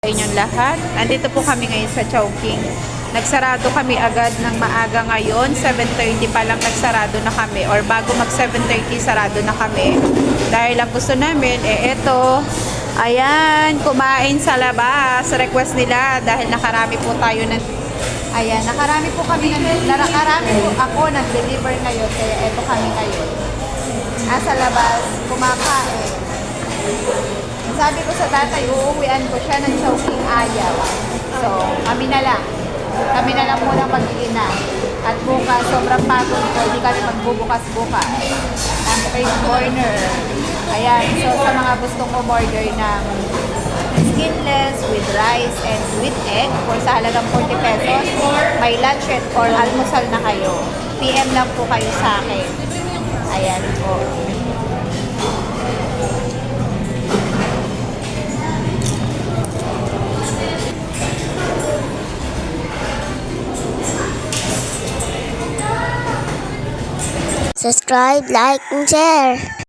Sa inyong lahat. Andito po kami ngayon sa Chowking. Nagsarado kami agad ng maaga ngayon. 7:30 pa lang nagsarado na kami. Or bago mag 7:30, sarado na kami. Dahil ang gusto namin, eto. Ayan, kumain sa labas. Request nila dahil nakarami po tayo ng... Ayan, nakarami po ako nag-deliver ngayon. Kaya eto kami ngayon. Sa labas, kumakain. Sabi ko sa tatay, uuwian ko siya ng Chowking ayaw. So, kami na lang. Kami na lang muna mag-iina. At bukas, sobrang pagod ko. Hindi kami magbubukas bukas. Ang street corner. Ayan. So, sa mga gustong umorder ng skinless with rice and with egg for sa halagang 40 pesos, may lunch or almusal na kayo. PM lang po kayo sa akin. Ayan po. Subscribe, like, and share.